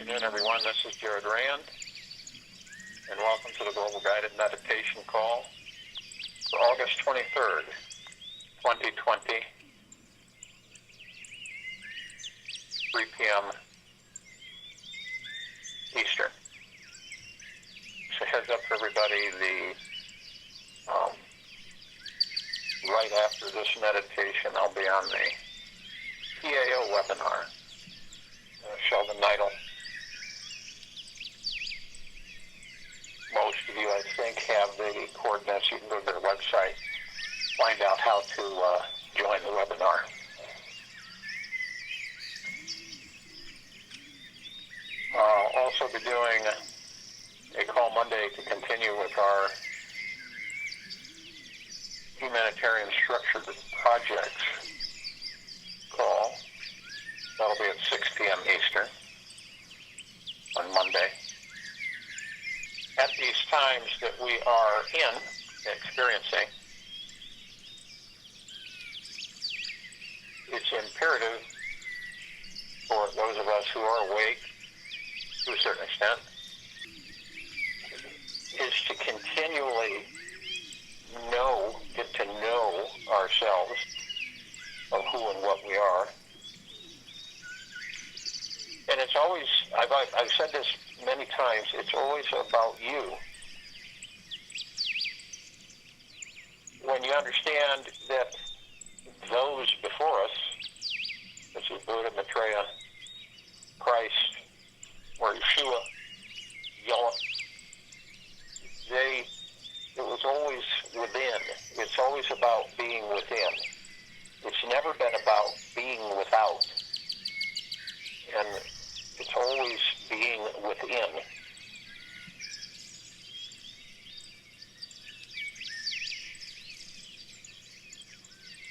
afternoon, everyone. This is Jared Rand, and welcome to the Global Guided Meditation Call for August 23rd, 2020, 3 p.m. Eastern. So heads up for everybody, right after this meditation, I'll be on the PAO webinar. Sheldon Neidl. Most of you, I think, have the coordinates. You can go to their website, find out how to join the webinar. I'll also be doing a call Monday to continue with our humanitarian structured projects call. That'll be at 6 p.m. Eastern on Monday. At these times that we are experiencing, it's imperative for those of us who are awake, to a certain extent, is to continually get to know ourselves of who and what we are. And it's always, I've said this many times, it's always about you. When you understand that those before us, such as Buddha, Maitreya, Christ, or Yeshua, Yahweh, it was always within. It's always about being within. It's never been about being without. And it's always being within.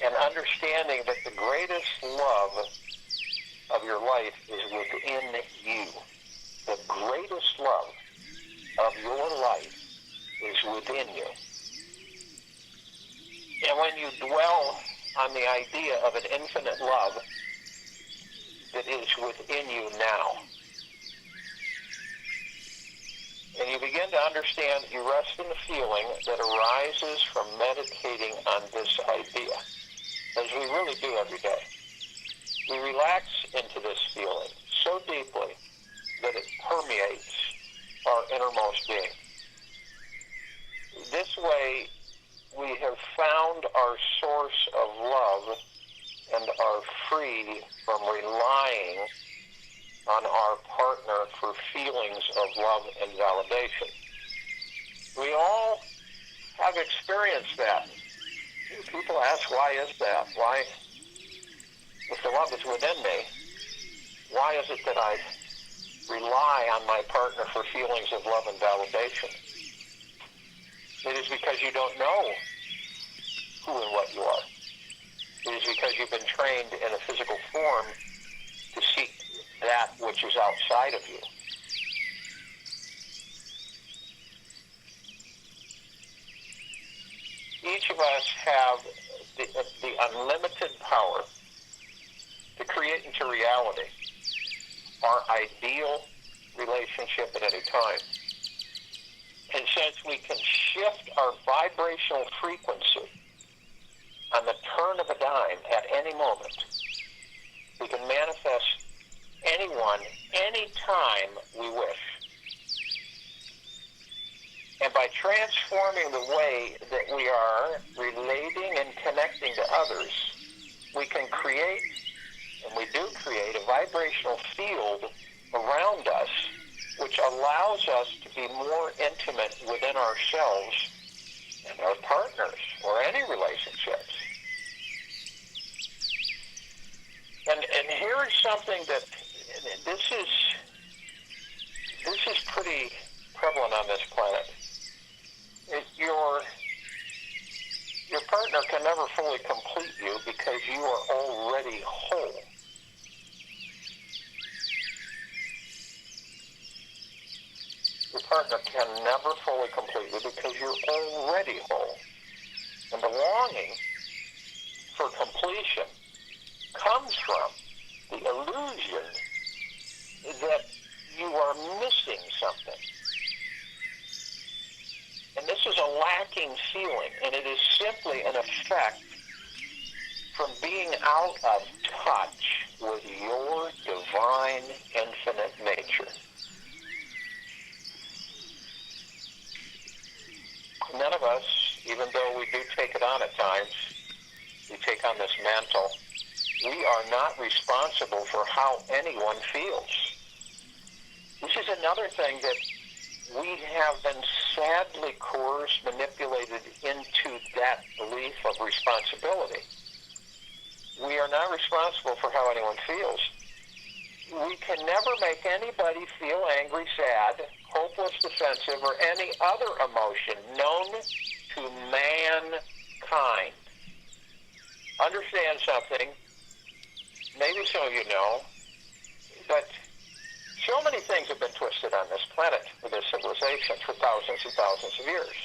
And understanding that the greatest love of your life is within you. The greatest love of your life is within you. And when you dwell on the idea of an infinite love that is within you now, and you begin to understand, you rest in the feeling that arises from meditating on this idea, as we really do every day. We relax into this feeling so deeply that it permeates our innermost being. This way, we have found our source of love and are free from relying on our partner for feelings of love and validation. We all have experienced that. People ask, why is that? Why, if the love is within me, why is it that I rely on my partner for feelings of love and validation? It is because you don't know who and what you are. It is because you've been trained in a physical form to seek that which is outside of you. Each of us have the unlimited power to create into reality our ideal relationship at any time. And since we can shift our vibrational frequency on the turn of a dime at any moment, we can manifest anyone, anytime we wish. And by transforming the way that we are relating and connecting to others, we can create, and we do create, a vibrational field around us which allows us to be more intimate within ourselves and our partners or any relationships. And here is something that this is pretty prevalent on this planet. Your partner can never fully complete you because you are already whole. Your partner can never fully complete you because you're already whole. And the longing for completion comes from the illusion that you are missing something. And this is a lacking feeling, and it is simply an effect from being out of touch with your divine, infinite nature. None of us, even though we do take it on at times, we take on this mantle, we are not responsible for how anyone feels. This is another thing that we have been sadly coerced, manipulated into that belief of responsibility. We are not responsible for how anyone feels. We can never make anybody feel angry, sad, hopeless, defensive, or any other emotion known to mankind. Understand something, maybe some of you know, but so many things have been twisted on this planet with this civilization for thousands and thousands of years.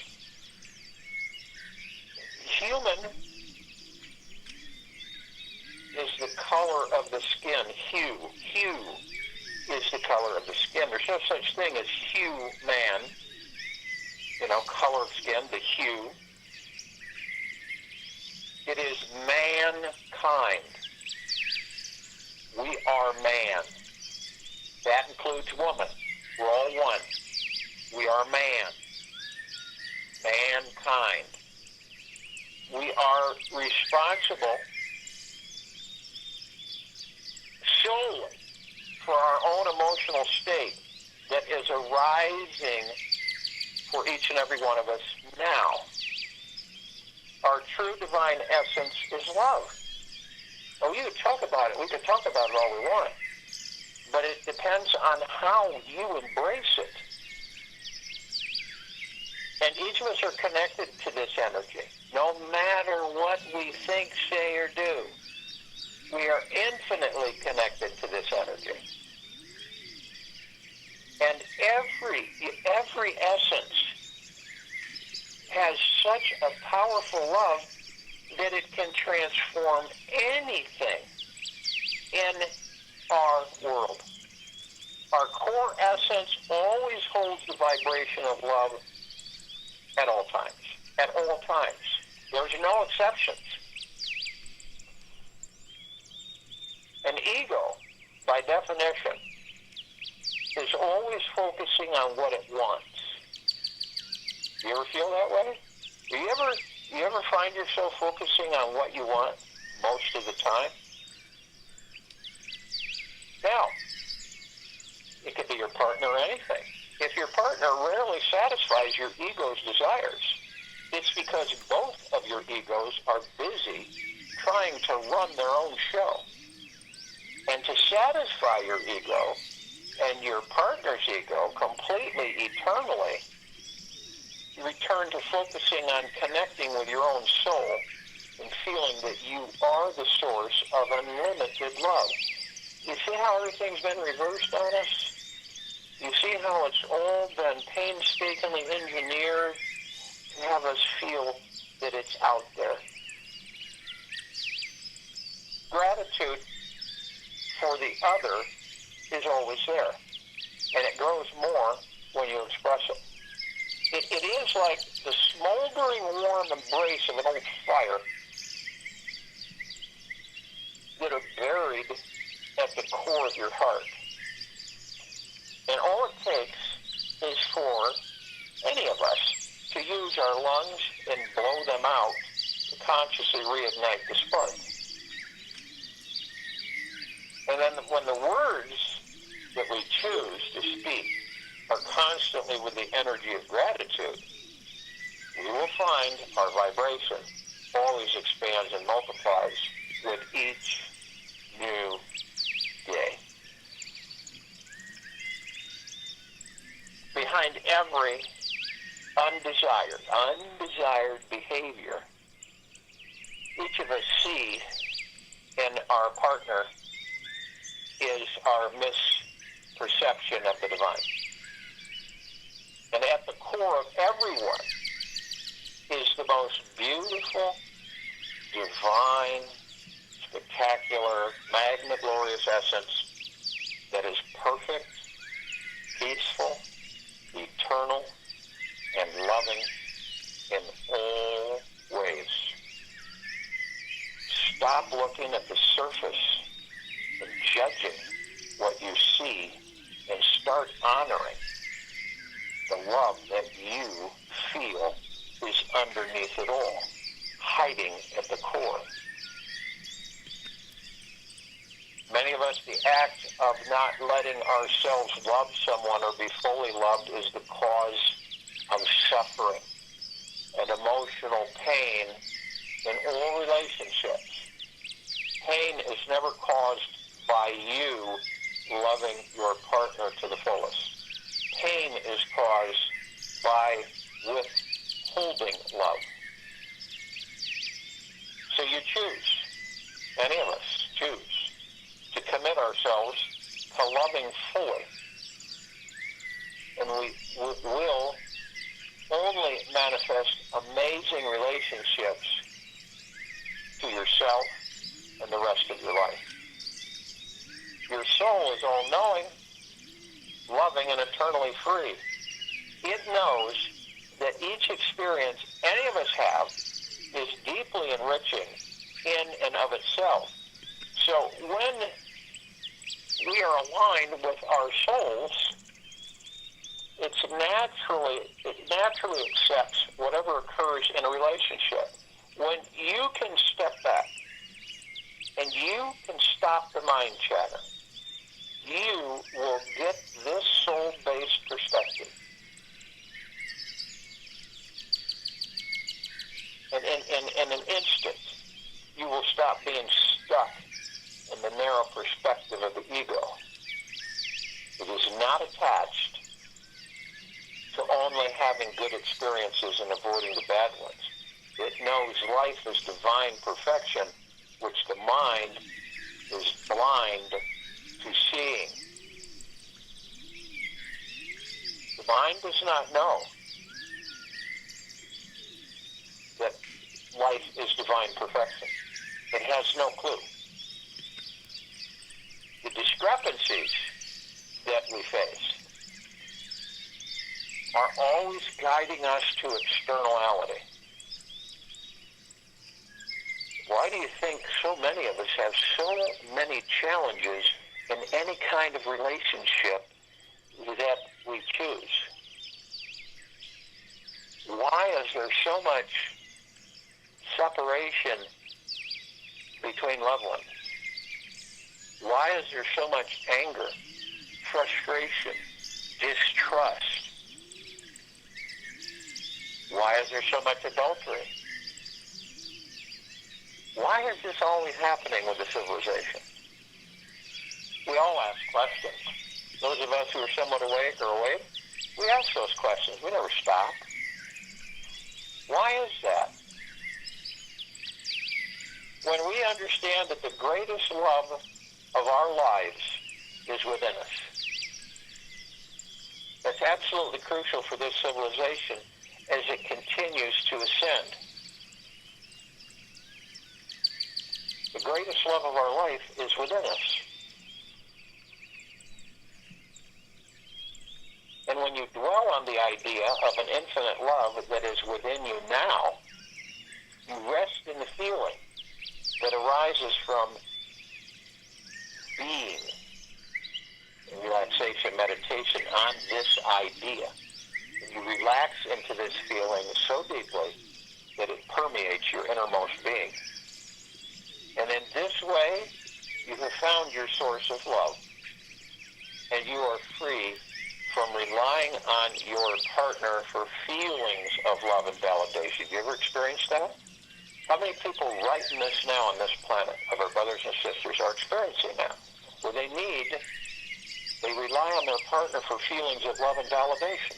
Human is the color of the skin. Hue is the color of the skin. There's no such thing as hue man. Color of skin, the hue. It is mankind. We are man. That includes woman. We're all one. We are man. Mankind. We are responsible solely for our own emotional state that is arising for each and every one of us now. Our true divine essence is love. Oh, you could talk about it. We could talk about it all we want. But it depends on how you embrace it. And each of us are connected to this energy. No matter what we think, say, or do, we are infinitely connected to this energy. And every essence has such a powerful love that it can transform anything in our world. Our core essence always holds the vibration of love at all times. At all times. There's no exceptions. An ego, by definition, is always focusing on what it wants. You ever feel that way? Do you ever find yourself focusing on what you want most of the time? Now, it could be your partner or anything. If your partner rarely satisfies your ego's desires, it's because both of your egos are busy trying to run their own show. And to satisfy your ego and your partner's ego completely, eternally, you return to focusing on connecting with your own soul and feeling that you are the source of unlimited love. You see how everything's been reversed on us? You see how it's all been painstakingly engineered to have us feel that it's out there. Gratitude for the other is always there, and it grows more when you express it. It is like the smoldering warm embrace of an old fire that are buried at the core of your heart. And all it takes is for any of us to use our lungs and blow them out to consciously reignite the spark. And then when the words that we choose to speak are constantly with the energy of gratitude, we will find our vibration always expands and multiplies with each new day. Behind every undesired behavior, each of us see in our partner is our misperception of the divine. And at the core of everyone is the most beautiful, divine, spectacular, magna glorious essence that is perfect, peaceful, eternal, and loving in all ways. Stop looking at the surface and judging what you see, and start honoring the love that you feel is underneath it all, hiding at the core. Many of us, the act of not letting ourselves love someone or be fully loved is the cause of suffering and emotional pain in all relationships. Pain is never caused by you loving your partner to the fullest. Pain is caused by withholding love. So you choose, many of us choose, to commit ourselves to loving fully. And we will only manifest amazing relationships to yourself and the rest of your life. Your soul is all-knowing, loving, and eternally free. It knows that each experience any of us have is deeply enriching in and of itself. So when we are aligned with our souls, it naturally accepts whatever occurs in a relationship. When you can step back and you can stop the mind chatter, you will get this soul-based perspective. And in an instant, you will stop being stuck in the narrow perspective of the ego. It is not attached to only having good experiences and avoiding the bad ones. It knows life is divine perfection, which the mind is blind to seeing. The mind does not know that life is divine perfection. It has no clue. The discrepancies that we face are always guiding us to externality. Why do you think so many of us have so many challenges in any kind of relationship that we choose? Why is there so much separation between loved ones? Why is there so much anger, frustration, distrust? Why is there so much adultery? Why is this always happening with the civilization? We all ask questions. Those of us who are somewhat awake or awake, we ask those questions. We never stop. Why is that? When we understand that the greatest love of our lives is within us, that's absolutely crucial for this civilization as it continues to ascend. The greatest love of our life is within us. And when you dwell on the idea of an infinite love that is within you now, you rest in the feeling that arises from being in relaxation meditation on this idea. And you relax into this feeling so deeply that it permeates your innermost being. And in this way, you have found your source of love. And you are free from relying on your partner for feelings of love and validation. You ever experienced that? How many people right in this now on this planet of our brothers and sisters are experiencing that? Where they rely on their partner for feelings of love and validation.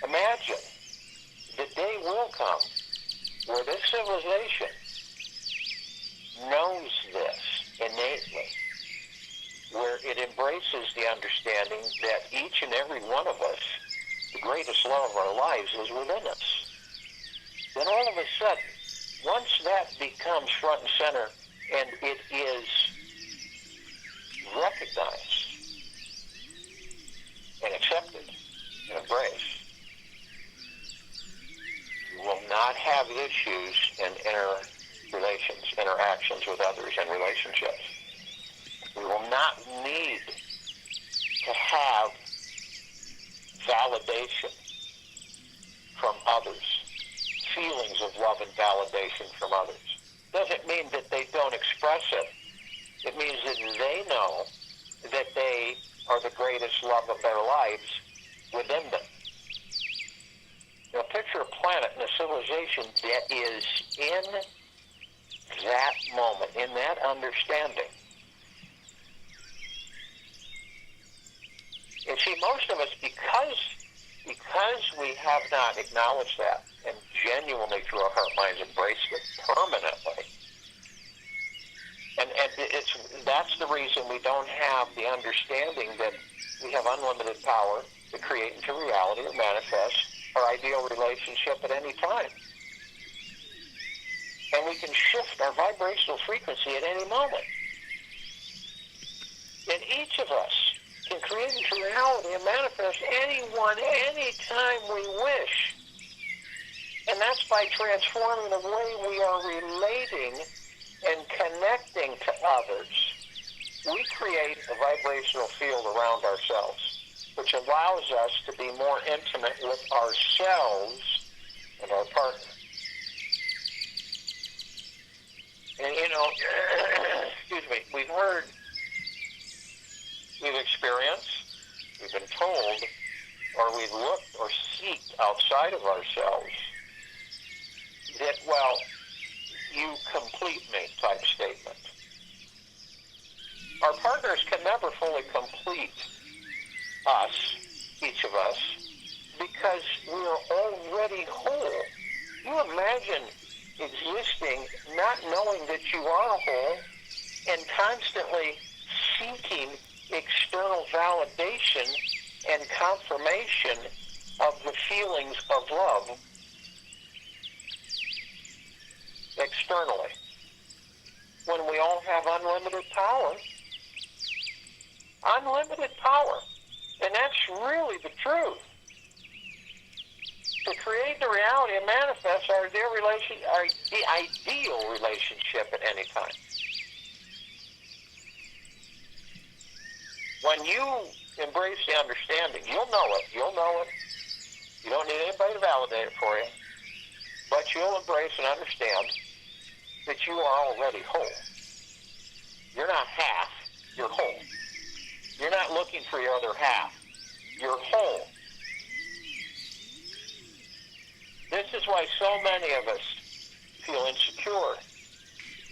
Imagine the day will come where this civilization knows this innately, where it embraces the understanding that each and every one of us, the greatest love of our lives is within us. Then all of a sudden, once that becomes front and center, and it is recognize and accepted and embraced, you will not have issues in interactions with others and relationships. We will not need to have validation from others, feelings of love and validation from others. Doesn't mean that they don't express it. It means that they know that they are the greatest love of their lives within them. Now, picture a planet and a civilization that is in that moment, in that understanding. And see, most of us, because we have not acknowledged that and genuinely through our heart minds embraced it permanently, and that's the reason we don't have the understanding that we have unlimited power to create into reality or manifest our ideal relationship at any time. And we can shift our vibrational frequency at any moment. And each of us can create into reality and manifest anyone, anytime we wish. And that's by transforming the way we are relating and connecting to others. We create a vibrational field around ourselves, which allows us to be more intimate with ourselves and our partner. And excuse me, we've heard, we've experienced, we've been told, or we've looked or seeked outside of ourselves that, well, you complete me type statement. Our partners can never fully complete us, each of us, because we are already whole. You imagine existing not knowing that you are whole and constantly seeking external validation and confirmation of the feelings of love externally, when we all have unlimited power. Unlimited power. And that's really the truth. To create the reality and manifest our ideal relationship at any time. When you embrace the understanding, you'll know it. You don't need anybody to validate it for you. But you'll embrace and understand that you are already whole. You're not half, you're whole. You're not looking for your other half. You're whole. This is why so many of us feel insecure.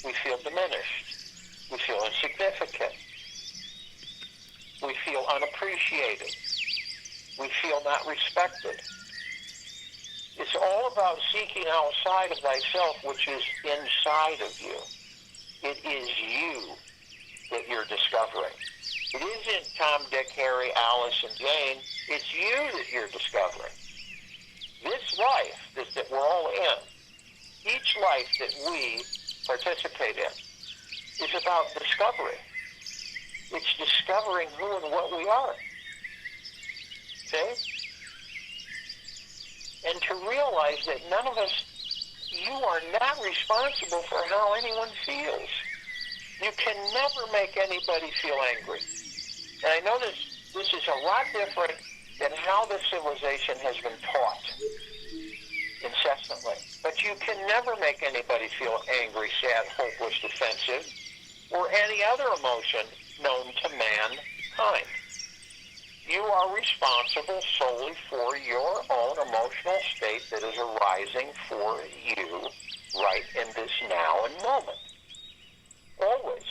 We feel diminished. We feel insignificant. We feel unappreciated. We feel not respected. It's all about seeking outside of thyself, which is inside of you. It is you that you're discovering. It isn't Tom, Dick, Harry, Alice, and Jane. It's you that you're discovering. This life that we're all in, each life that we participate in, is about discovery. It's discovering who and what we are. Okay? And to realize that none of us, you are not responsible for how anyone feels. You can never make anybody feel angry. And I know this is a lot different than how this civilization has been taught incessantly. But you can never make anybody feel angry, sad, hopeless, defensive, or any other emotion known to mankind. You are responsible solely for your own emotional state that is arising for you right in this now and moment. Always.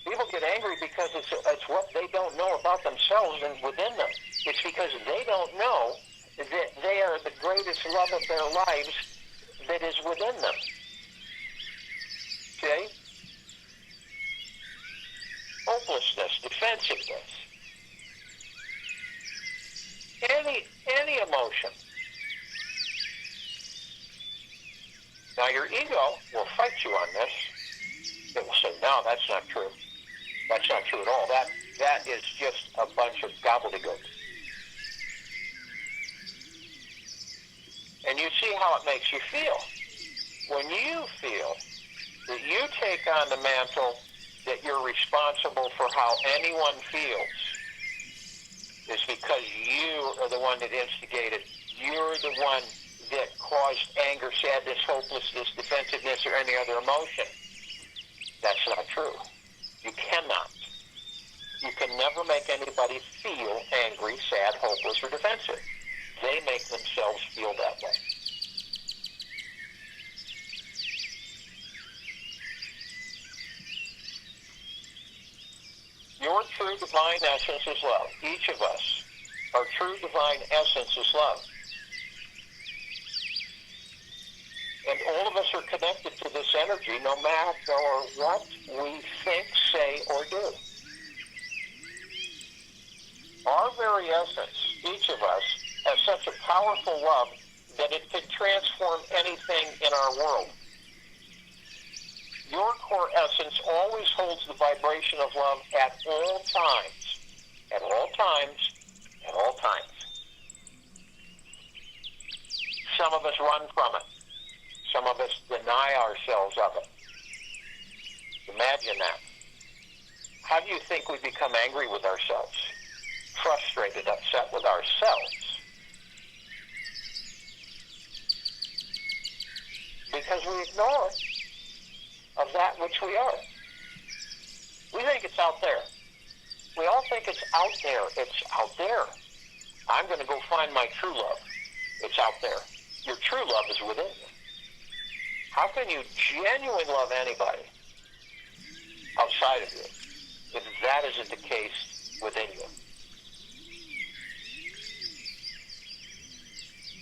People get angry because it's what they don't know about themselves and within them. It's because they don't know that they are the greatest love of their lives that is within them. Okay? Hopelessness, defensiveness, any emotion. Now your ego will fight you on this. It will say, no, that's not true. That's not true at all. That is just a bunch of gobbledygook. And you see how it makes you feel. When you feel that you take on the mantle that you're responsible for how anyone feels, is because you are the one that instigated. You're the one that caused anger, sadness, hopelessness, defensiveness, or any other emotion. That's not true. You cannot. You can never make anybody feel angry, sad, hopeless, or defensive. They make themselves feel that way. Your true divine essence is love. Each of us, our true divine essence is love. And all of us are connected to this energy no matter what we think, say, or do. Our very essence, each of us, has such a powerful love that it can transform anything in our world. Your core essence always holds the vibration of love at all times. At all times. At all times. Some of us run from it. Some of us deny ourselves of it. Imagine that. How do you think we become angry with ourselves? Frustrated, upset with ourselves? Because we ignore of that which we are. We think it's out there. We all think it's out there. It's out there. I'm going to go find my true love. It's out there. Your true love is within you. How can you genuinely love anybody outside of you if that isn't the case within you?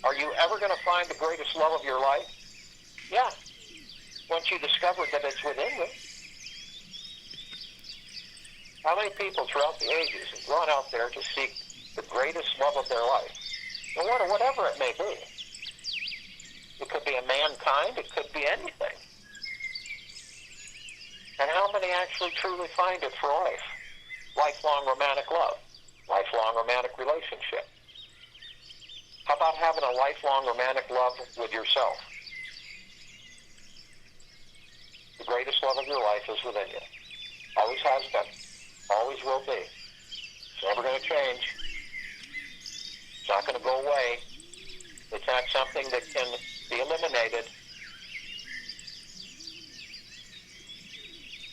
Are you ever going to find the greatest love of your life? Yeah. Once you discover that it's within you. How many people throughout the ages have gone out there to seek the greatest love of their life? No matter whatever it may be. It could be a mankind, it could be anything. And how many actually truly find it for life? Lifelong romantic love. Lifelong romantic relationship. How about having a lifelong romantic love with yourself? The greatest love of your life is within you. Always has been. Always will be. It's never going to change. It's not going to go away. It's not something that can be eliminated.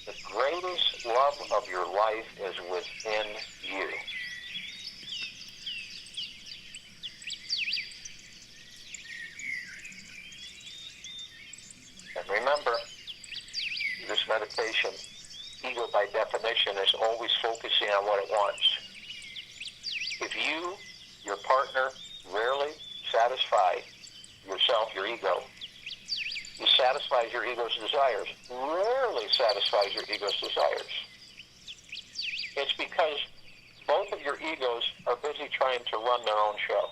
The greatest love of your life is within you. And remember, this meditation, ego by definition is always focusing on what it wants. If you, your partner, rarely satisfy yourself, your ego, you satisfies your ego's desires, rarely satisfies your ego's desires. It's because both of your egos are busy trying to run their own show.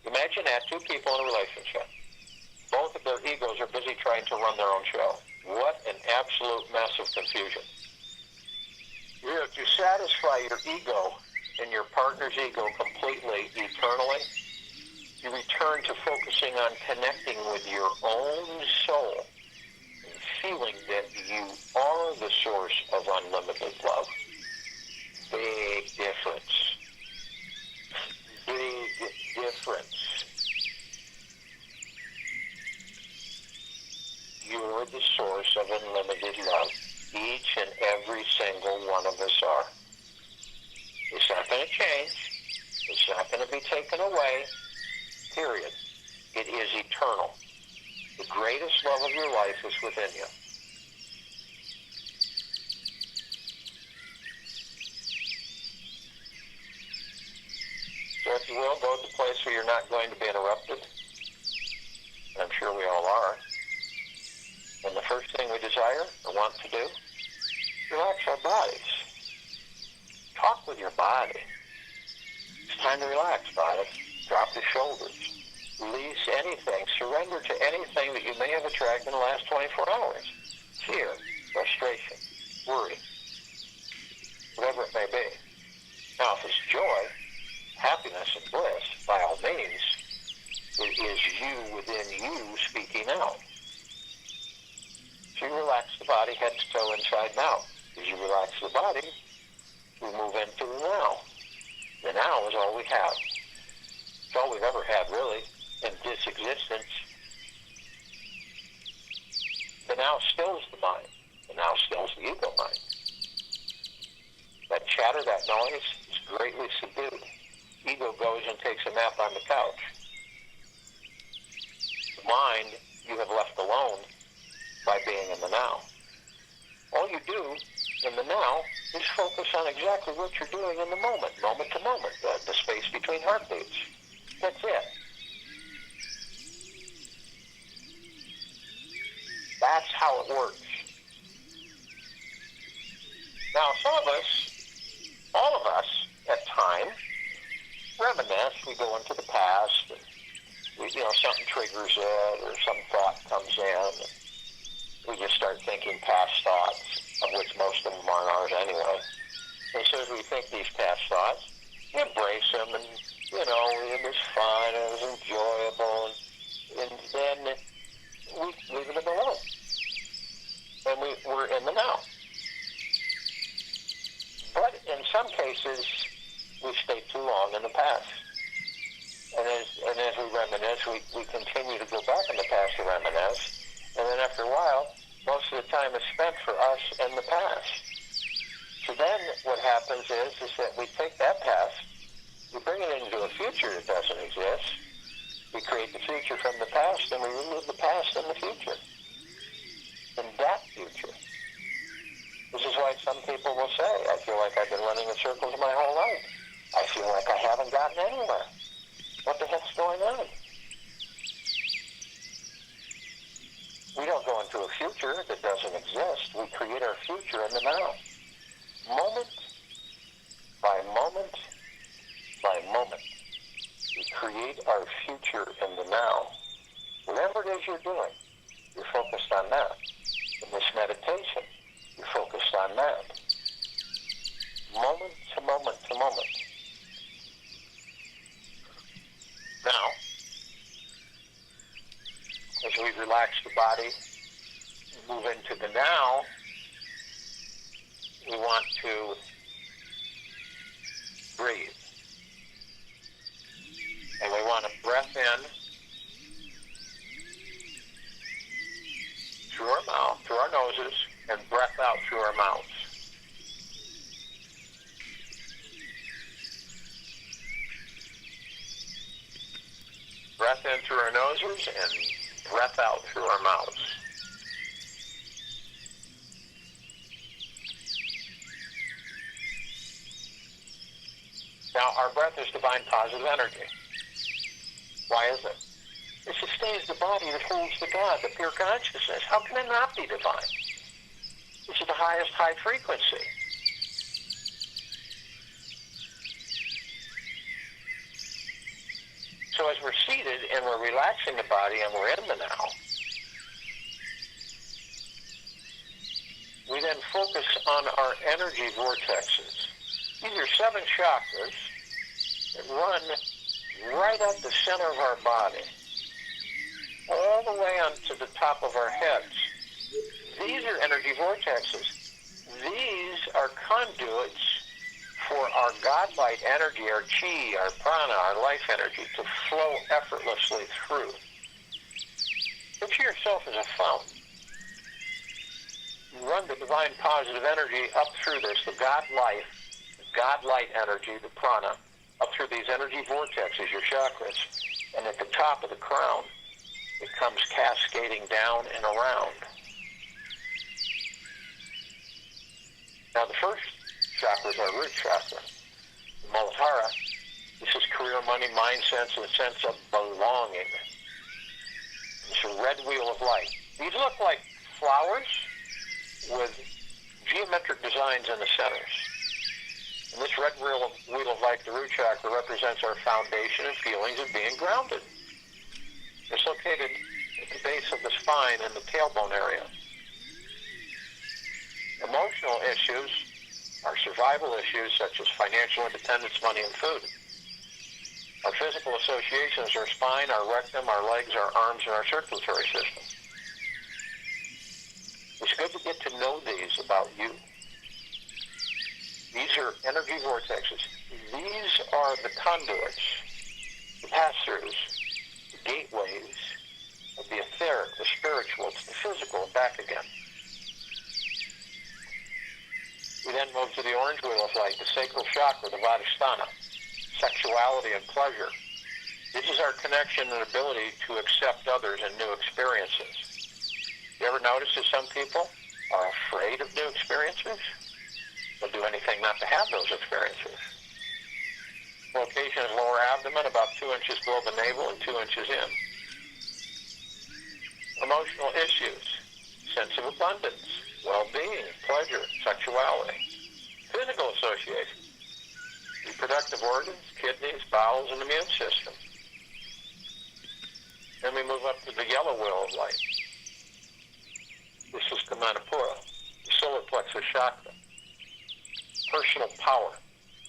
Imagine that, two people in a relationship. Both of their egos are busy trying to run their own show. What an absolute mess of confusion. If you satisfy your ego and your partner's ego completely, eternally, you return to focusing on connecting with your own soul and feeling that you are the source of unlimited love. Big difference. Big difference. You're the source of unlimited love. Each and every single one of us are. It's not going to change. It's not going to be taken away. Period. It is eternal. The greatest love of your life is within you. So if you will, go to the place where you're not going to be interrupted. I'm sure we all are. And the first thing we desire or want to do, relax our bodies. Talk with your body. It's time to relax, body. Drop the shoulders. Release anything. Surrender to anything that you may have attracted in the last 24 hours. Fear, frustration, worry, whatever it may be. Now, if it's joy, happiness, and bliss, by all means, it is you within you speaking out. So you relax the body, head to toe, inside and out. As you relax the body, we move into the now. The now is all we have. It's all we've ever had, really, in this existence. The now stills the mind. The now stills the ego mind. That chatter, that noise is greatly subdued. Ego goes and takes a nap on the couch. The mind you have left alone by being in the now. All you do in the now is focus on exactly what you're doing in the moment to moment, the space between heartbeats. That's it. That's how it works. Now, some of us, all of us, at times, reminisce. We go into the past, and something triggers it, or some thought comes in, and we just start thinking past thoughts, of which most of them aren't ours anyway. And so as we think these past thoughts, we embrace them, and, it was fun, it was enjoyable, and then we leave them alone. And we're in the now. But in some cases, we stay too long in the past. And as we reminisce, we continue to go back in the past to reminisce. And then after a while, most of the time is spent for us in the past. So then what happens is that we take that past, we bring it into a future that doesn't exist. We create the future from the past, and we remove the past and the future. In that future. This is why some people will say, I feel like I've been running in circles my whole life. I feel like I haven't gotten anywhere. What the heck's going on? We don't go into a future that doesn't exist. We create our future in the now. Moment by moment by moment. We create our future in the now. Whatever it is you're doing, you're focused on that. In this meditation, you're focused on that. Moment to moment to moment. Now, as we relax the body, move into the now, we want to breathe. And we want to breath in through our mouth, through our noses, and breath out through our mouths. Breath in through our noses and breath out through our mouths. Now, our breath is divine positive energy. Why is it? It sustains the body that holds the God, the pure consciousness. How can it not be divine? This is the highest high frequency. So as we're seated and we're relaxing the body and we're in the now, we then focus on our energy vortexes. These are 7 chakras that run right up the center of our body, all the way onto the top of our heads. These are energy vortexes. These are conduits for our God-light energy, our chi, our prana, our life energy to flow effortlessly through. Picture yourself as a fountain. You run the divine positive energy up through this, the God-light energy, the prana, up through these energy vortexes, your chakras, and at the top of the crown, it comes cascading down and around. Now, the first chakra is our root chakra, the Muladhara. This is career, money, mind, sense, and a sense of belonging. It's a red wheel of light. These look like flowers with geometric designs in the centers. And this red wheel of light, the root chakra, represents our foundation and feelings of being grounded. It's located at the base of the spine in the tailbone area. Emotional issues are survival issues such as financial independence, money, and food. Our physical associations are spine, our rectum, our legs, our arms, and our circulatory system. It's good to get to know these about you. These are energy vortexes. These are the conduits, the pass-throughs, the gateways of the etheric, the spiritual, to the physical, and back again. We then move to the orange wheel of light, the sacral chakra, the Vadhisthana, sexuality and pleasure. This is our connection and ability to accept others and new experiences. You ever notice that some people are afraid of new experiences? They'll do anything not to have those experiences. Location is lower abdomen, about 2 inches below the navel and 2 inches in. Emotional issues, sense of abundance, well-being, pleasure, sexuality. Physical association, reproductive organs, kidneys, bowels, and immune system. Then we move up to the yellow wheel of light. This is the Manipura, the solar plexus chakra. Personal power,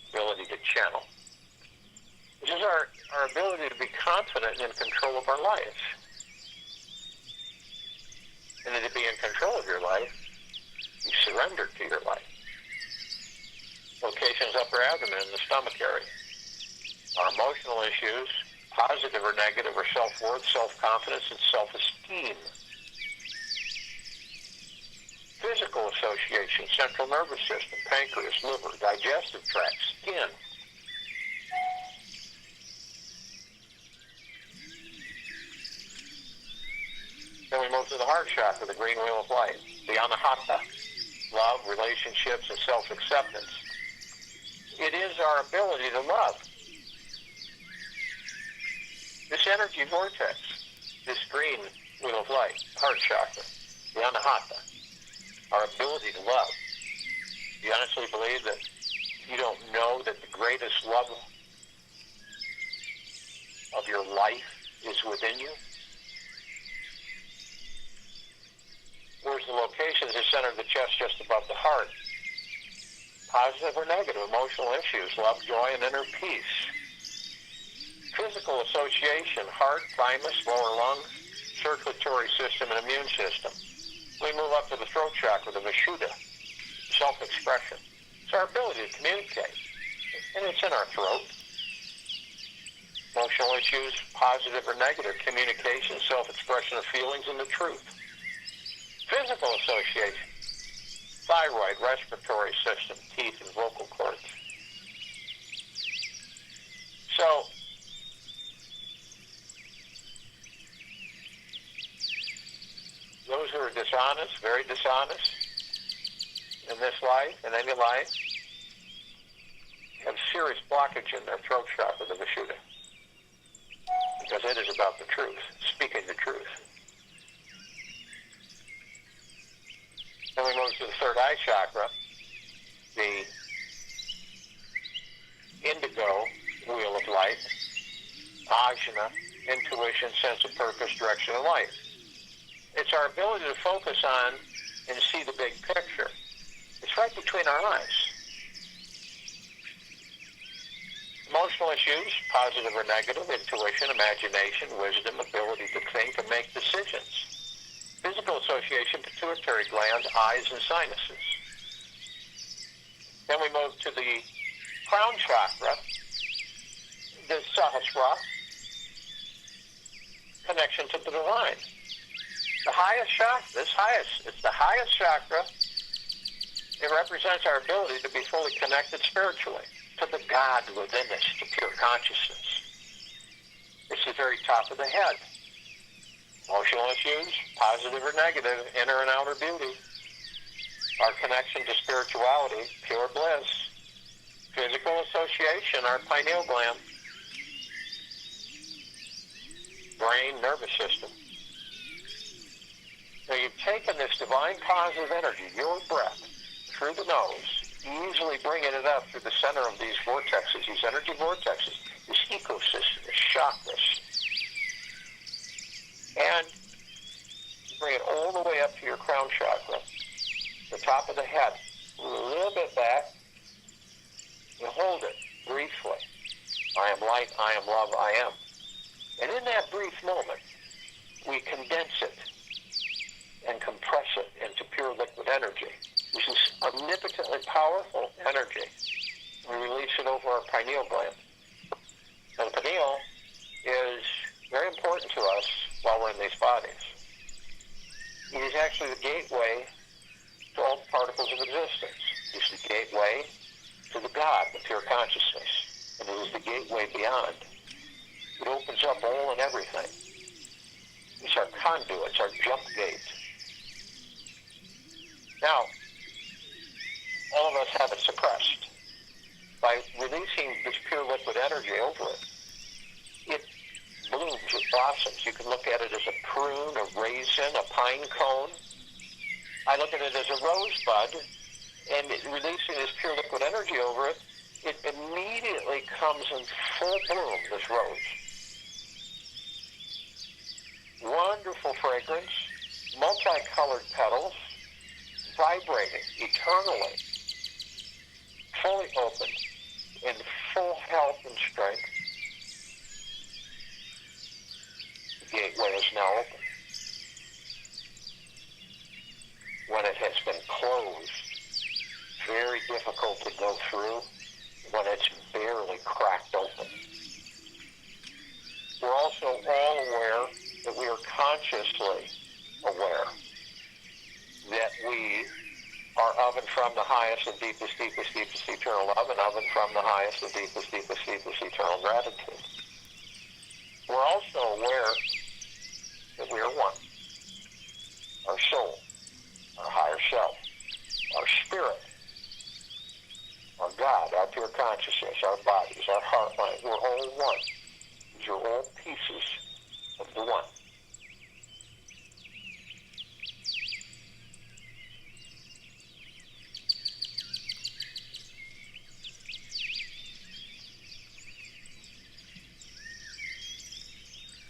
ability to channel. This is our ability to be confident and in control of our lives. And to be in control of your life, you surrender to your life. Location is upper abdomen in the stomach area. Our emotional issues, positive or negative, are self-worth, self-confidence, and self-esteem. Physical association, central nervous system, pancreas, liver, digestive tract, skin. Then we move to the heart chakra, the green wheel of light, the Anahata, love, relationships, and self-acceptance. It is our ability to love. This energy vortex, this green wheel of light, heart chakra, the Anahata, our ability to love. Do you honestly believe that you don't know that the greatest love of your life is within you? Where's the location? Is the center of the chest just above the heart. Positive or negative, emotional issues, love, joy, and inner peace. Physical association, heart, thymus, lower lungs, circulatory system, and immune system. We move up to the throat chakra, the Vishuddha, self-expression. It's our ability to communicate, and it's in our throat. Emotional issues, positive or negative, communication, self-expression of feelings, and the truth. Physical association, thyroid, respiratory system, teeth, and vocal cords. So, those who are dishonest, very dishonest in this life, in any life, have serious blockage in their throat chakra, the Vishuddha, because it is about the truth, speaking the truth. Then we move to the third eye chakra, the indigo wheel of light, ajna, intuition, sense of purpose, direction, and life. It's our ability to focus on and see the big picture. It's right between our eyes. Emotional issues, positive or negative, intuition, imagination, wisdom, ability to think and make decisions. Physical association, pituitary glands, eyes, and sinuses. Then we move to the crown chakra, the Sahasrara, connection to the divine. The highest chakra, it's the highest chakra. It represents our ability to be fully connected spiritually to the God within us, to pure consciousness. It's the very top of the head. Emotional issues, positive or negative, inner and outer beauty. Our connection to spirituality, pure bliss. Physical association, our pineal gland. Brain, nervous system. Now you've taken this divine positive energy, your breath, through the nose, easily bringing it up through the center of these vortexes, these energy vortexes, this ecosystem, this chakras. And bring it all the way up to your crown chakra. the top of the head, a little bit back. You hold it briefly. I am light, I am love, I am. And in that brief moment, we condense it and compress it into pure liquid energy. This is omnipotently powerful energy. We release it over our pineal gland. And the pineal is very important to us while we're in these bodies. It is actually the gateway to all the particles of existence. It is the gateway to the God, the pure consciousness. And it is the gateway beyond. It opens up all and everything. It's our conduit, it's our jump gate. Now, all of us have it suppressed. By releasing this pure liquid energy over it, it blooms, it blossoms. You can look at it as a prune, a raisin, a pine cone. I look at it as a rosebud, and releasing this pure liquid energy over it, it immediately comes in full bloom, this rose. Wonderful fragrance, multicolored petals, vibrating eternally, fully open, in full health and strength. The gateway is now open. When it has been closed, very difficult to go through, when it's barely cracked open. We're also all aware that we are consciously aware that we are of and from the highest and deepest, deepest, deepest eternal love, and of and from the highest and deepest, deepest, deepest eternal gratitude. We're also aware that we are one. Our soul, our higher self, our spirit, our God, our pure consciousness, our bodies, our heart, mind, we're all one. These are all pieces of the one.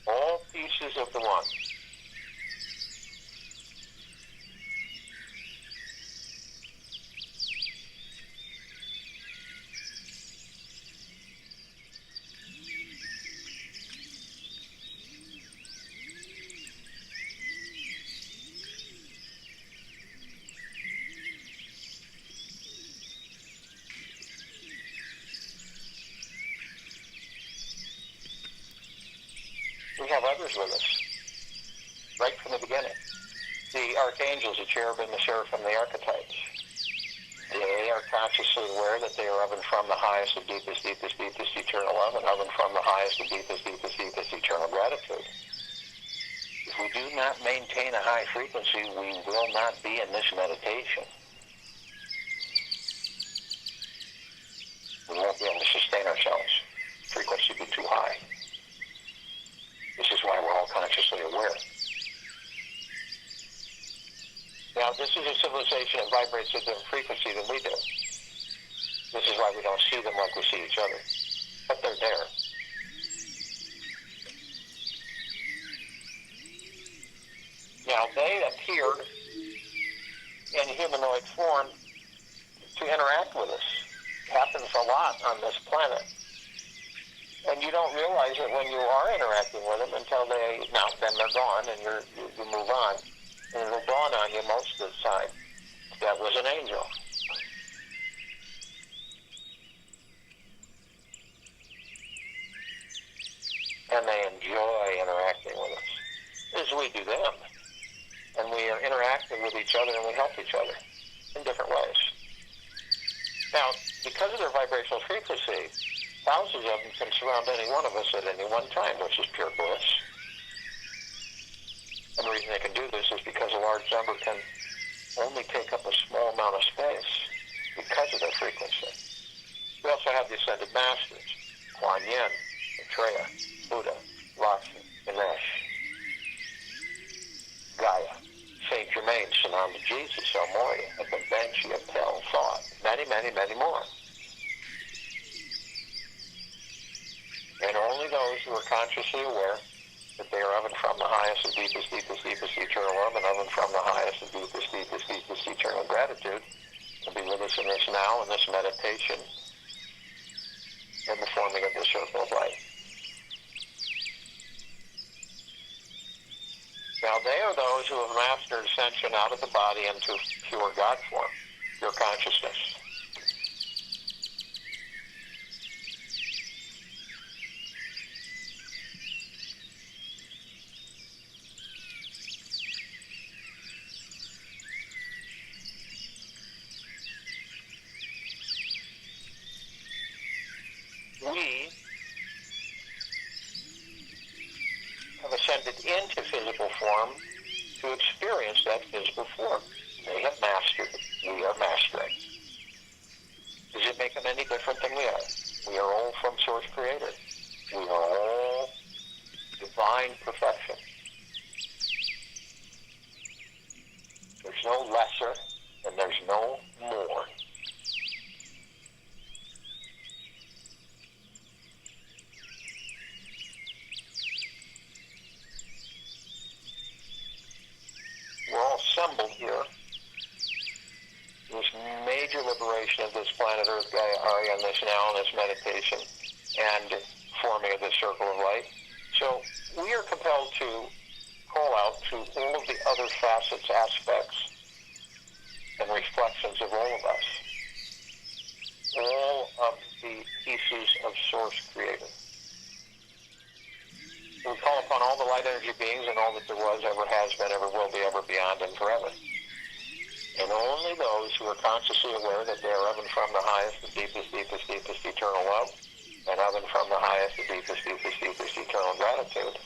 All pieces of the one. We have others with us, right from the beginning. The archangels, the cherubim, the seraphim, the archetypes. They are consciously aware that they are of and from the highest and deepest, deepest, deepest eternal love, and of and from the highest and deepest, deepest, deepest eternal gratitude. If we do not maintain a high frequency, we will not be in this meditation. We won't be able to sustain ourselves. Frequency will be too high. This is why we're all consciously aware. Now, this is a civilization that vibrates at a different frequency than we do. This is why we don't see them like we see each other. But they're there. Now, they appeared in humanoid form to interact with us. It happens a lot on this planet. And you don't realize it when you are interacting with them until then they're gone and you move on. And it'll dawn on you most of the time. That was an angel. And they enjoy interacting with us, as we do them. And we are interacting with each other and we help each other in different ways. Now, because of their vibrational frequency, thousands of them can surround any one of us at any one time, which is pure bliss. And the reason they can do this is because a large number can only take up a small amount of space because of their frequency. We also have the Ascended Masters, Kuan Yin, Maitreya, Buddha, Lakshmi, Ganesh, Gaia, Saint Germain, Sananda Jesus, El Morya, Adventure, Tel, Thought, many, many, many more. And only those who are consciously aware that they are of and from the highest and deepest, deepest, deepest eternal love, and of and from the highest and deepest, deepest, deepest eternal gratitude, to be with us in this now, in this meditation, in the forming of the circle of light. Now, they are those who have mastered ascension out of the body into pure God form, pure consciousness. We have ascended into physical form to experience that physical form. They have mastered it. We are mastering. Does it make them any different than we are? We are all from Source Creator. We are all divine perfection. There's no lesser and there's no more. We're all assembled here. This major liberation of this planet Earth, Gaia, and this now, and this meditation, and forming of this circle of light. So we are compelled to call out to all of the other facets, aspects, and reflections of all of us. All of the pieces of Source Creator. We call upon all the light energy beings and all that there was, ever has been, ever will be, ever beyond, and forever. And only those who are consciously aware that they are of and from the highest, the deepest, deepest, deepest eternal love, and of and from the highest, the deepest, deepest, deepest eternal gratitude,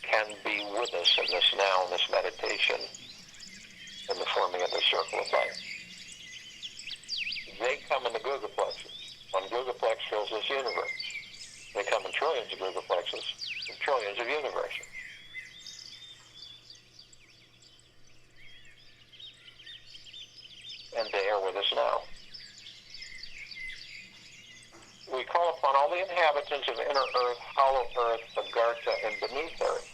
can be with us in this now, in this meditation, in the forming of the circle of light. They come in the gigaplexes. One gigaplex fills this universe. They come in trillions of gigaplexes, and trillions of universes. And they are with us now. We call upon all the inhabitants of inner Earth, hollow Earth, Agartha, and beneath Earth.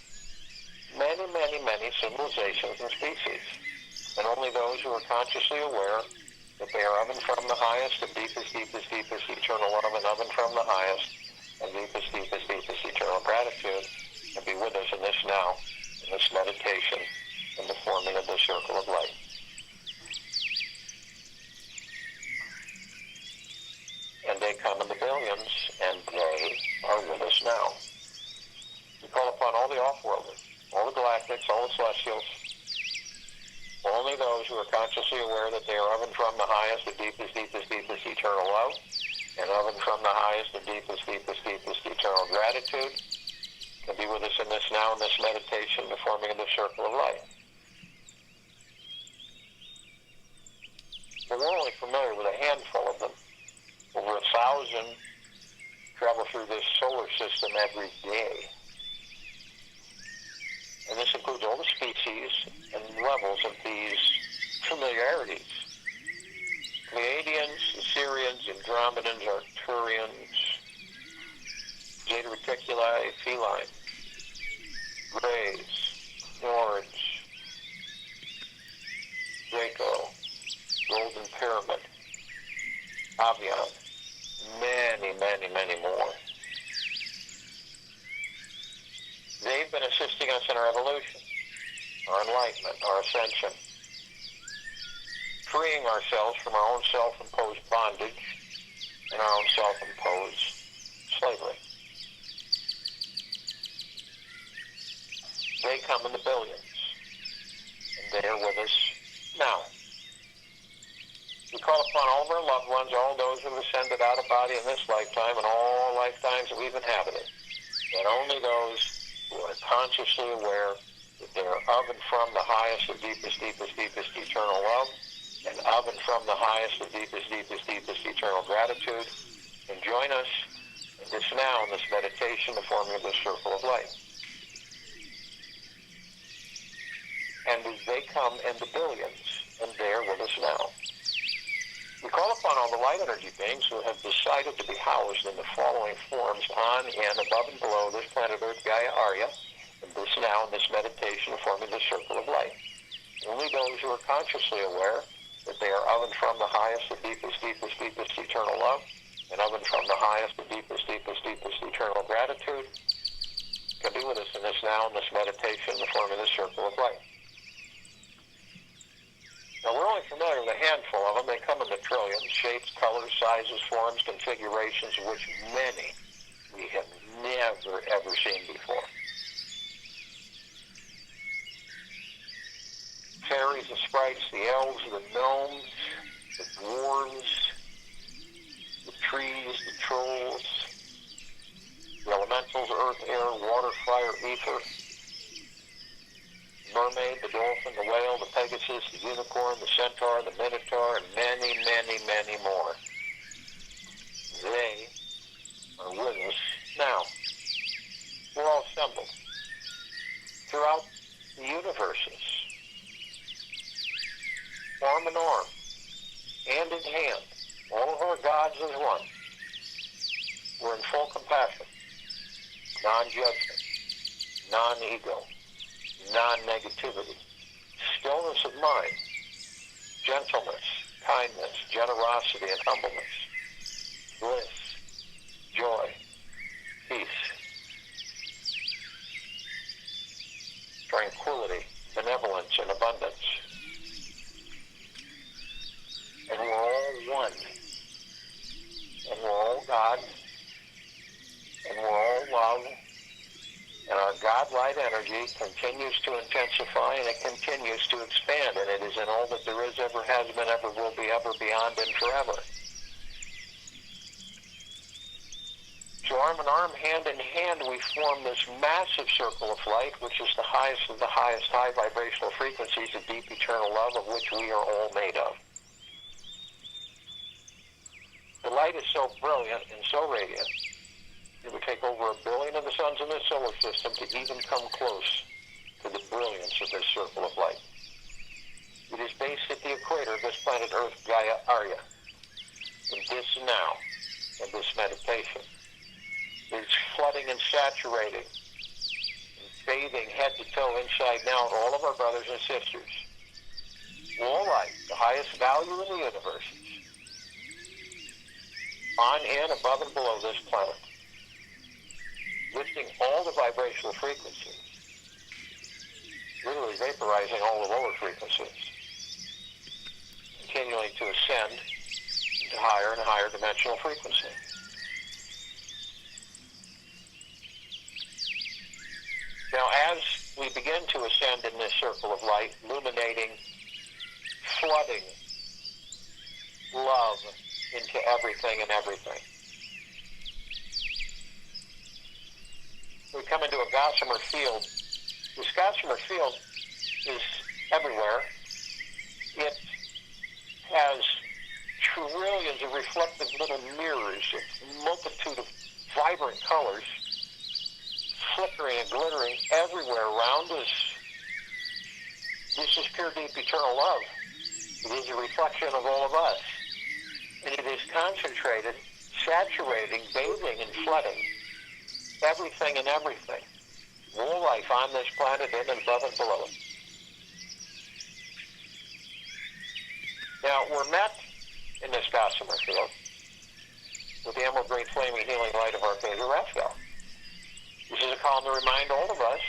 Many, many, many civilizations and species. And only those who are consciously aware that they are of and from the highest, the deepest, deepest, deepest eternal love, and of and from the highest, and deepest, deepest, deepest eternal gratitude, and be with us in this now, in this meditation, in the forming of the circle of light. And they come in the billions, and they are with us now. We call upon all the off-worlders, all the galactics, all the celestials, only those who are consciously aware that they are of and from the highest, the deepest, deepest, deepest eternal love, and of and from the highest, the deepest, deepest, deepest eternal gratitude, can be with us in this now, in this meditation, the forming of the circle of light. But we're only familiar with a handful of them. Over 1,000 travel through this solar system every day. And this includes all the species and levels of these familiarities. Pleiadians, Assyrians, Andromedans, Arcturians, Zeta Reticuli, Feline, Greys, Nords, Draco, Golden Pyramid, Avian, many, many, many more. They've been assisting us in our evolution, our enlightenment, our ascension, freeing ourselves from our own self-imposed bondage and our own self-imposed slavery. They come in the billions, and they are with us now. We call upon all of our loved ones, all those who have ascended out of body in this lifetime and all lifetimes that we've inhabited, and only those who are consciously aware that they are of and from the highest, the deepest, deepest, deepest eternal love, and of and from the highest, the deepest, deepest, deepest eternal gratitude, and join us in this now, in this meditation, the forming of the circle of light. And they come in the billions, and they are with us now. We call upon all the light energy beings who have decided to be housed in the following forms on and above and below this planet Earth, Gaia, Arya, and this now in this meditation forming the circle of light. Only those who are consciously aware that they are of and from the highest, the deepest, deepest, deepest eternal love, and of and from the highest, the deepest, deepest, deepest eternal gratitude, can be with us in this now, in this meditation, in the forming the circle of light. Now, we're only familiar with a handful of them. They come in the trillions, shapes, colors, sizes, forms, configurations, of which many we have never, ever seen before. Fairies, the sprites, the elves, the gnomes, the dwarves, the trees, the trolls, the elementals, earth, air, water, fire, ether, mermaid, the dolphin, the whale, the pegasus, the unicorn, the centaur, the minotaur, and many, many, many more. They are with us now. We're all assembled throughout the universes, arm in arm, hand in hand, all of our gods as one. We're in full compassion, non-judgment, non-ego, non-negativity, stillness of mind, gentleness, kindness, generosity, and humbleness, bliss, joy, peace, tranquility, benevolence, and abundance. And we're all one. And we're all God. And we're all love. And our God-light energy continues to intensify, and it continues to expand, and it is in all that there is, ever has been, ever will be, ever, beyond, and forever. So arm in arm, hand in hand, we form this massive circle of light, which is the highest of the highest high vibrational frequencies of deep eternal love, of which we are all made of. The light is so brilliant and so radiant, it would take over 1 billion of the suns in this solar system to even come close to the brilliance of this circle of light. It is based at the equator of this planet Earth, Gaia, Arya. In this now, in this meditation, it's flooding and saturating, and bathing head to toe, inside and out, all of our brothers and sisters. All light, the highest value in the universe, on and above and below this planet, lifting all the vibrational frequencies, literally vaporizing all the lower frequencies, continuing to ascend to higher and higher dimensional frequency. Now, as we begin to ascend in this circle of light, illuminating, flooding love into everything and everything, we come into a gossamer field. This gossamer field is everywhere. It has trillions of reflective little mirrors, a multitude of vibrant colors, flickering and glittering everywhere around us. This is pure, deep, eternal love. It is a reflection of all of us. And it is concentrated, saturating, bathing, and flooding everything and everything. All life on this planet, in and above and below it. Now, we're met in this gossamer field with the emerald green flaming healing light of Archangel Raphael. This is a column to remind all of us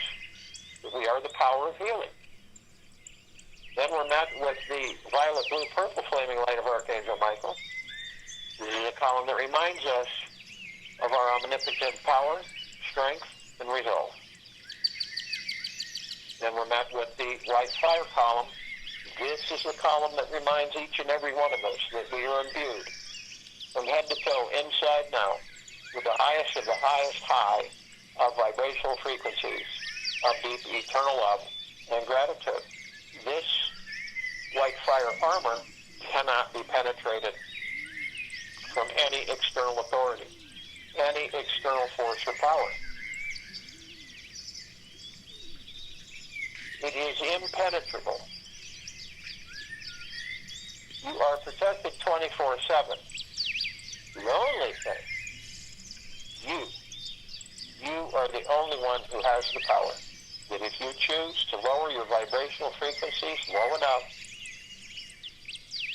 that we are the power of healing. Then we're met with the violet, blue, purple flaming light of Archangel Michael. This is a column that reminds us of our omnipotent power, strength, and resolve. Then we're met with the white fire column. This is the column that reminds each and every one of us that we are imbued from head to toe, inside and out, with the highest of the highest high of vibrational frequencies of deep eternal love and gratitude. This white fire armor cannot be penetrated from any external authority, any external force or power. It is impenetrable. You are protected 24/7. The only thing, you are the only one who has the power. That if you choose to lower your vibrational frequencies low enough,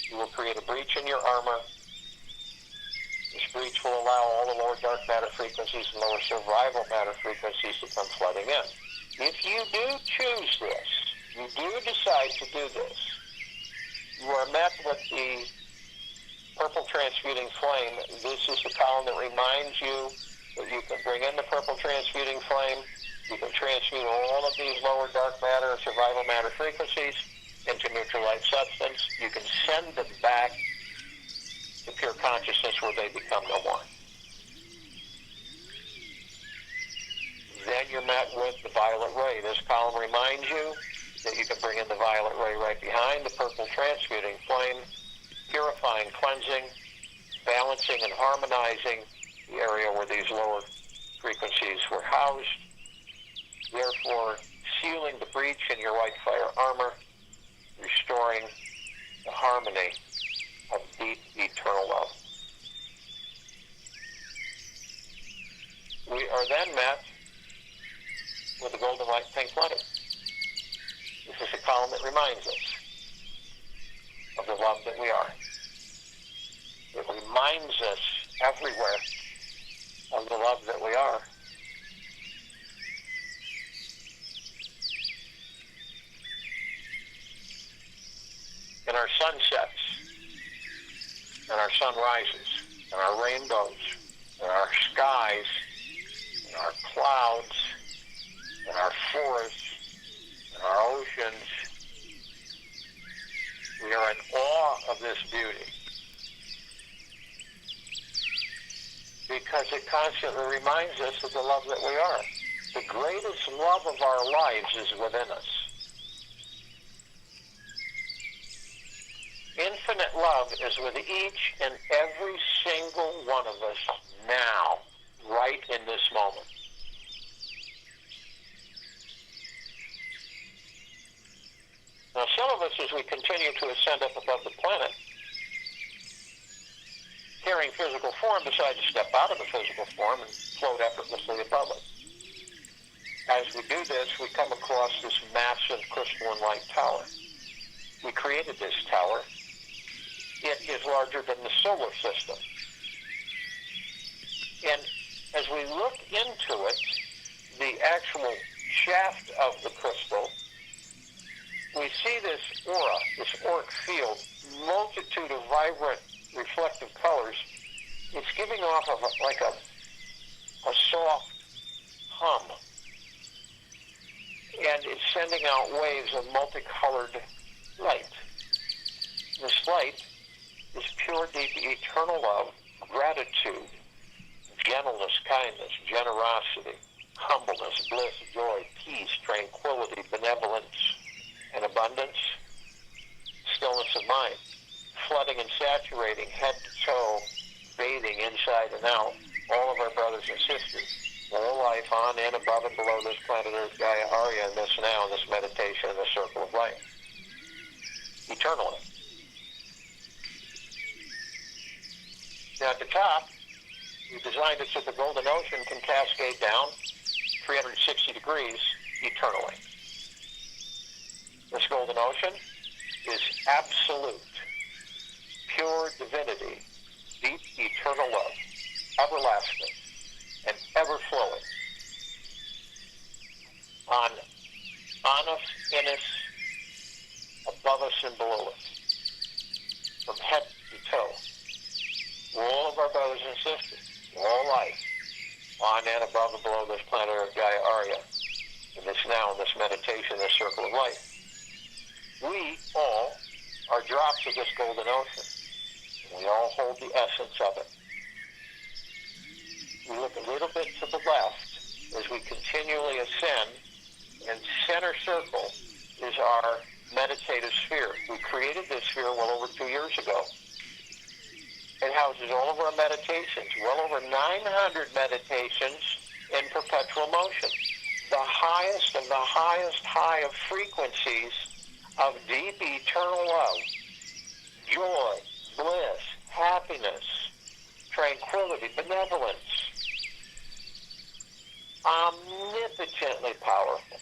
you will create a breach in your armor. This breach will allow all the lower dark matter frequencies and lower survival matter frequencies to come flooding in. If you do choose this, you do decide to do this, you are met with the purple transmuting flame. This is the column that reminds you that you can bring in the purple transmuting flame. You can transmute all of these lower dark matter and survival matter frequencies into neutral light substance. You can send them back to pure consciousness where they become no more. Then you're met with the violet ray. This column reminds you that you can bring in the violet ray right behind the purple transmuting flame, purifying, cleansing, balancing, and harmonizing the area where these lower frequencies were housed, therefore sealing the breach in your white fire armor, restoring the harmony of deep, eternal love. We are then met with the golden light pink light. This is a column that reminds us of the love that we are. It reminds us everywhere of the love that we are. In our sunsets, and our sunrises, and our rainbows, and our skies, and our clouds, and our forests, and our oceans, we are in awe of this beauty because it constantly reminds us of the love that we are. The greatest love of our lives is within us. Infinite love is with each and every single one of us now, right in this moment. Now, some of us, as we continue to ascend up above the planet, carrying physical form, decide to step out of the physical form and float effortlessly above it. As we do this, we come across this massive crystalline light tower. We created this tower. It is larger than the solar system. And as we look into it, the actual shaft of the crystal, we see this aura, this auric field, multitude of vibrant, reflective colors. It's giving off of like a soft hum. And it's sending out waves of multicolored light. This light is pure, deep, eternal love, gratitude, gentleness, kindness, generosity, humbleness, bliss, joy, peace, tranquility, benevolence, and abundance, stillness of mind, flooding and saturating head to toe, bathing inside and out, all of our brothers and sisters, all life on and above and below this planet Earth, Gaia, Arya, and this now, in this meditation, in this circle of life, eternally. Now at the top, we designed it so the golden ocean can cascade down 360 degrees eternally. This golden ocean is absolute, pure divinity, deep, eternal love, everlasting, and ever-flowing. On us, in us, above us, and below us, from head to toe. All of our brothers and sisters, all life, on and above and below this planet Earth, Gaia, Arya, in this now, in this meditation, this circle of life. We all are drops of this golden ocean. And we all hold the essence of it. We look a little bit to the left as we continually ascend, and center circle is our meditative sphere. We created this sphere well over 2 years ago. It houses all of our meditations, well over 900 meditations in perpetual motion. The highest of the highest high of frequencies of deep eternal love, joy, bliss, happiness, tranquility, benevolence. Omnipotently powerful.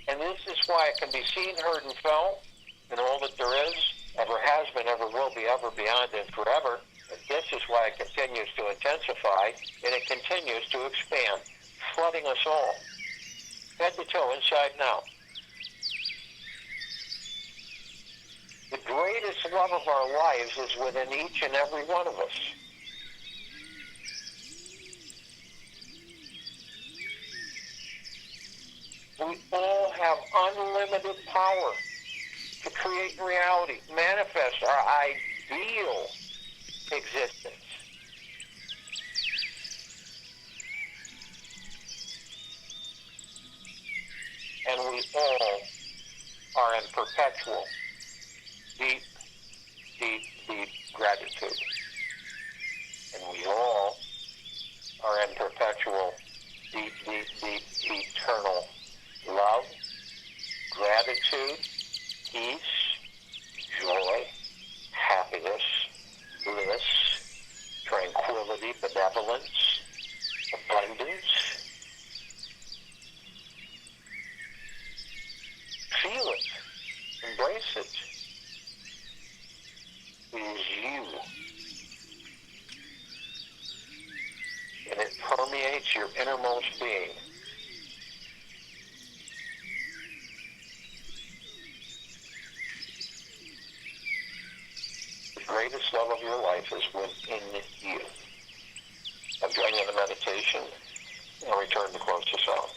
And this is why it can be seen, heard, and felt in all that there is, ever has been, ever will be, ever, beyond, and forever. And this is why it continues to intensify, and it continues to expand, flooding us all, head to toe, inside and out. The greatest love of our lives is within each and every one of us. We all have unlimited power to create reality, manifest our ideal existence. And we all are in perpetual, deep, deep, deep gratitude. And we all are in perpetual, deep, deep, deep, eternal love, gratitude, peace, joy, happiness, bliss, tranquility, benevolence, abundance. Feel it. Embrace it. It is you. And it permeates your innermost being. The greatest love of your life is within you. I'll join you in the meditation and return to close this out.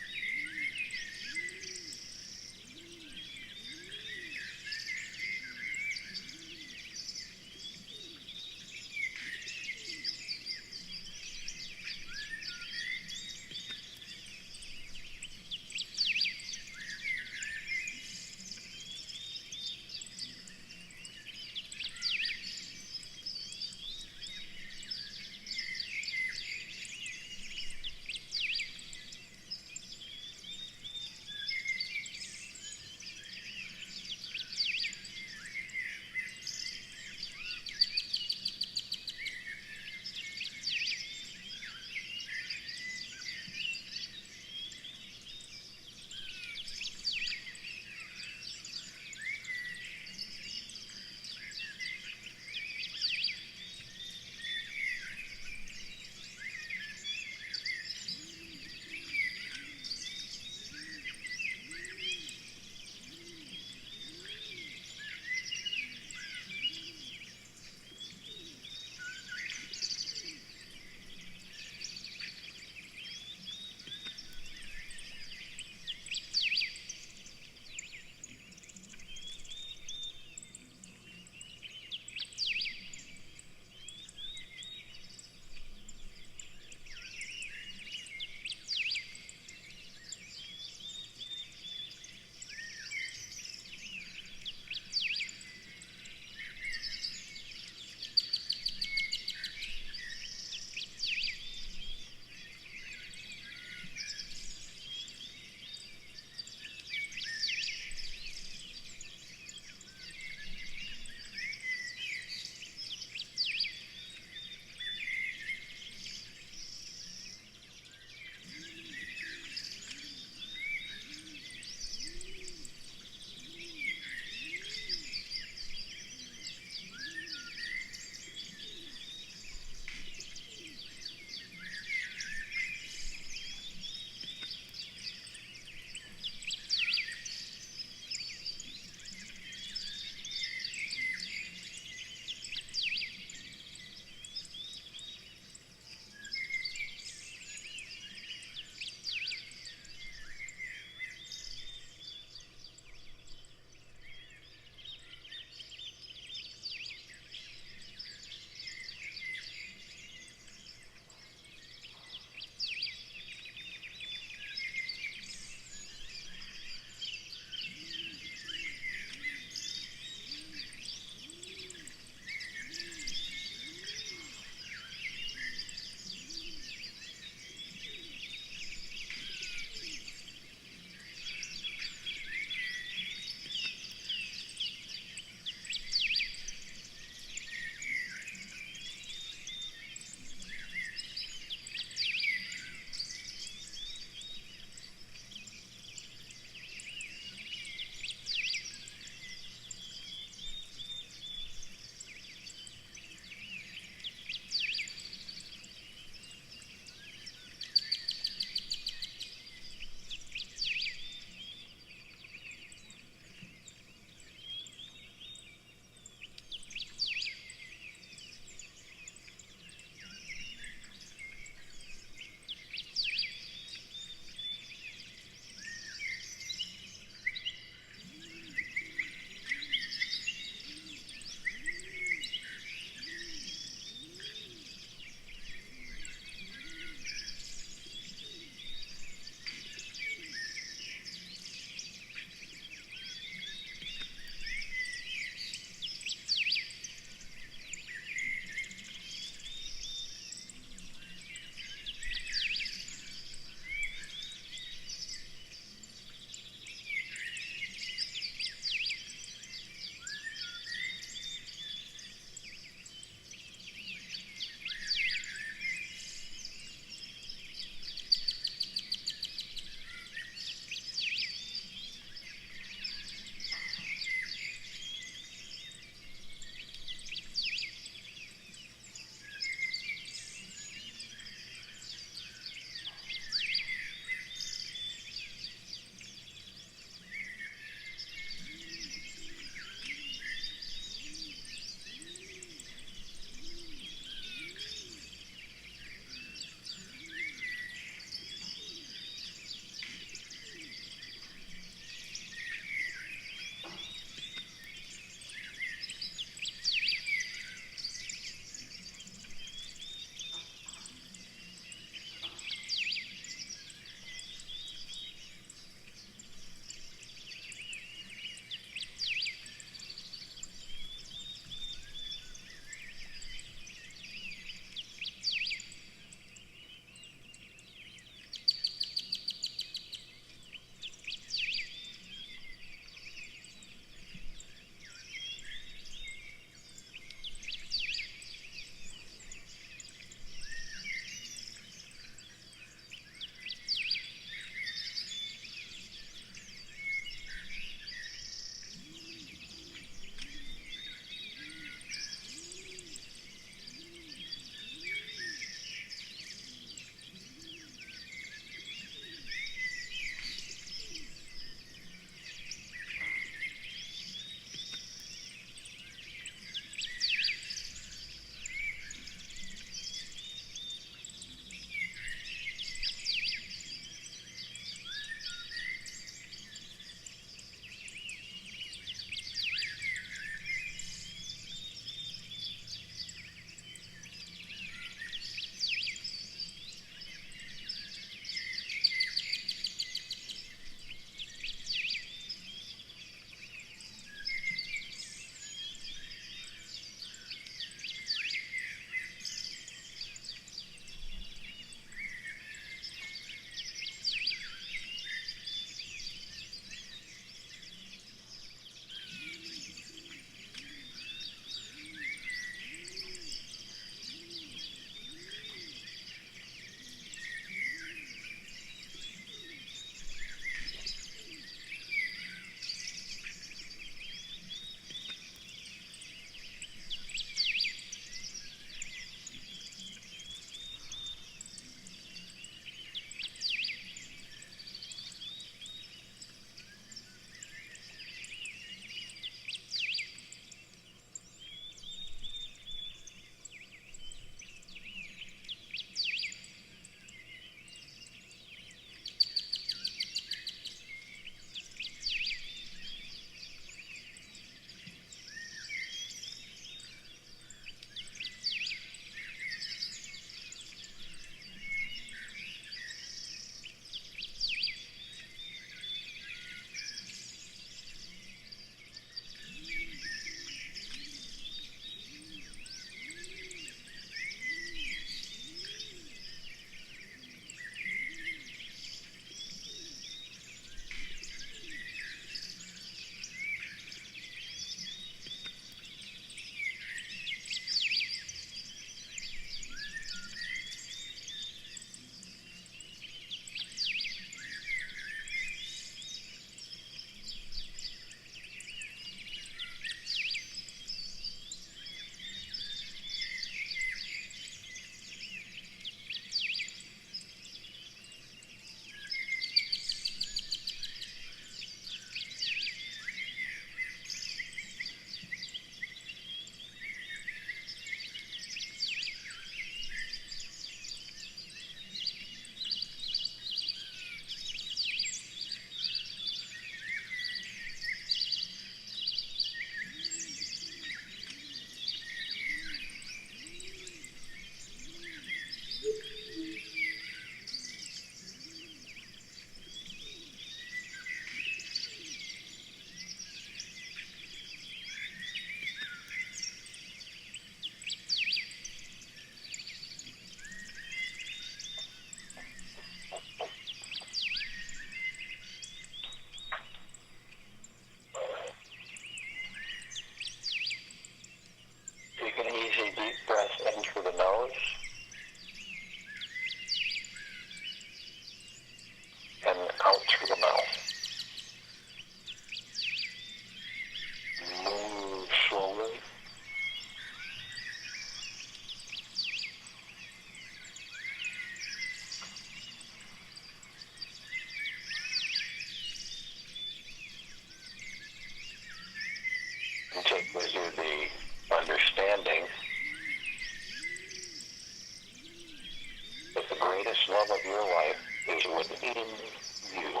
you.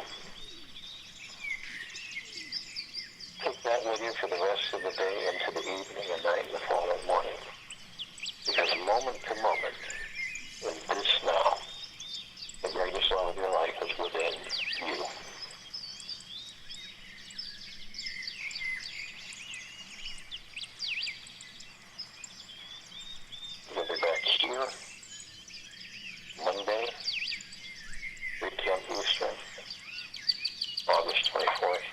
Take that with you for the rest of the day, into the evening and night and the following morning. Because moment to moment, in this now, the greatest love of your life is within you. We'll be back here Monday, 3 p.m. Eastern, August 24th.